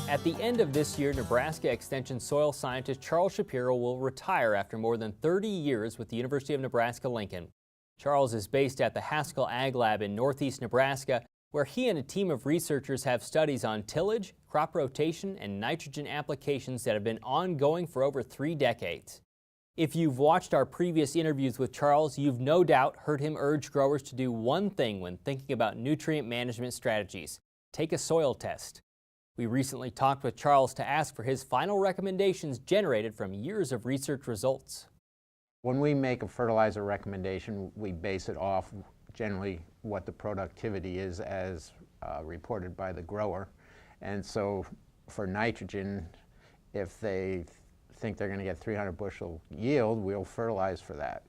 At the end of this year, Nebraska Extension soil scientist Charles Shapiro will retire after more than 30 years with the University of Nebraska-Lincoln. Charles is based at the Haskell Ag Lab in northeast Nebraska, where he and a team of researchers have studies on tillage, crop rotation, and nitrogen applications that have been ongoing for over 3 decades. If you've watched our previous interviews with Charles, you've no doubt heard him urge growers to do one thing when thinking about nutrient management strategies: take a soil test. We recently talked with Charles to ask for his final recommendations generated from years of research results. When we make a fertilizer recommendation, we base it off generally what the productivity is as reported by the grower. And so for nitrogen, if they think they're going to get 300 bushel yield, we'll fertilize for that.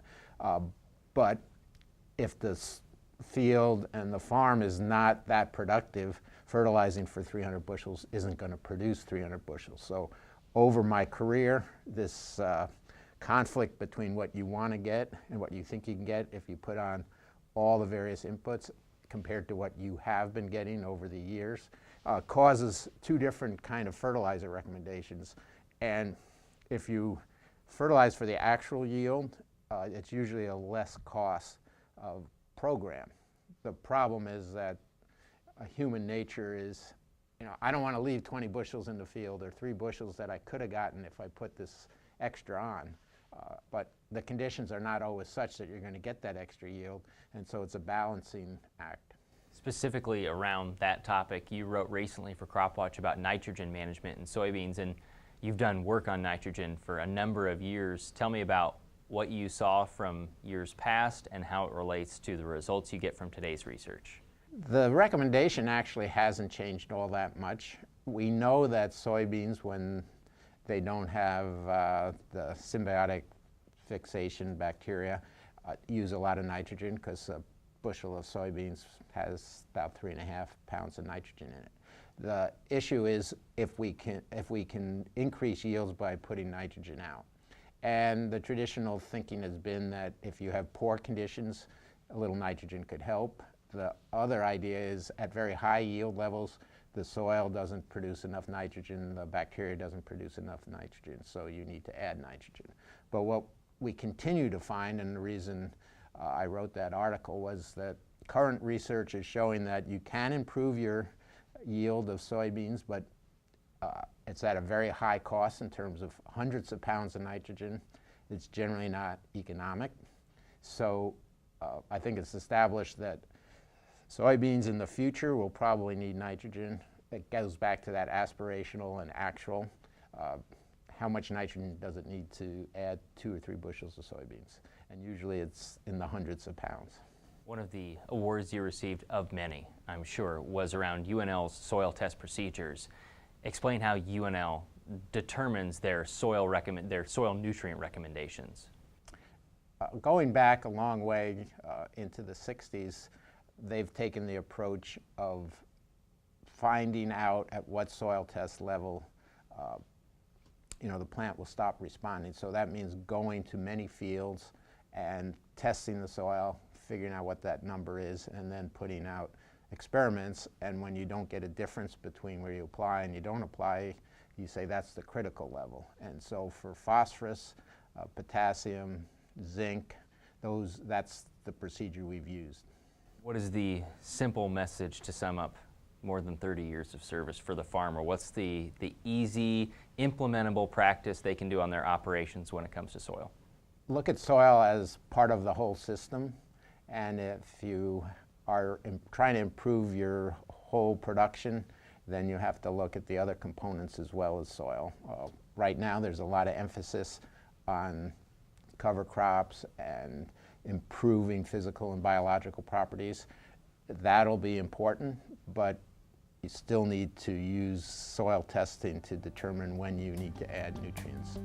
But if the field and the farm is not that productive, fertilizing for 300 bushels isn't going to produce 300 bushels. So over my career, this conflict between what you want to get and what you think you can get if you put on all the various inputs compared to what you have been getting over the years causes 2 different kind of fertilizer recommendations. And if you fertilize for the actual yield, it's usually a less cost program. The problem is that human nature is, I don't want to leave 20 bushels in the field or 3 bushels that I could have gotten if I put this extra on. But the conditions are not always such that you're going to get that extra yield, and so it's a balancing act. Specifically around that topic, you wrote recently for CropWatch about nitrogen management in soybeans, and you've done work on nitrogen for a number of years. Tell me about what you saw from years past and how it relates to the results you get from today's research. The recommendation actually hasn't changed all that much. We know that soybeans, when they don't have the symbiotic fixation bacteria, use a lot of nitrogen because a bushel of soybeans has about 3.5 pounds of nitrogen in it. The issue is if we can increase yields by putting nitrogen out. And the traditional thinking has been that if you have poor conditions, a little nitrogen could help. The other idea is at very high yield levels, the soil doesn't produce enough nitrogen, the bacteria doesn't produce enough nitrogen, so you need to add nitrogen. But what we continue to find, and the reason I wrote that article, was that current research is showing that you can improve your yield of soybeans, but it's at a very high cost in terms of hundreds of pounds of nitrogen. It's generally not economic. So I think it's established that soybeans in the future will probably need nitrogen. It goes back to that aspirational and actual. How much nitrogen does it need to add 2 or 3 bushels of soybeans? And usually it's in the hundreds of pounds. One of the awards you received, of many, I'm sure, was around UNL's soil test procedures. Explain how UNL determines their soil nutrient recommendations. Going back a long way into the 60s, they've taken the approach of finding out at what soil test level the plant will stop responding. So that means going to many fields and testing the soil, figuring out what that number is, and then putting out experiments. And when you don't get a difference between where you apply and you don't apply, you say that's the critical level. And so for phosphorus, potassium, zinc, that's the procedure we've used. What is the simple message to sum up more than 30 years of service for the farmer? What's the easy, implementable practice they can do on their operations when it comes to soil? Look at soil as part of the whole system, and if you are trying to improve your whole production, then you have to look at the other components as well as soil. Right now there's a lot of emphasis on cover crops and improving physical and biological properties. That'll be important, but you still need to use soil testing to determine when you need to add nutrients.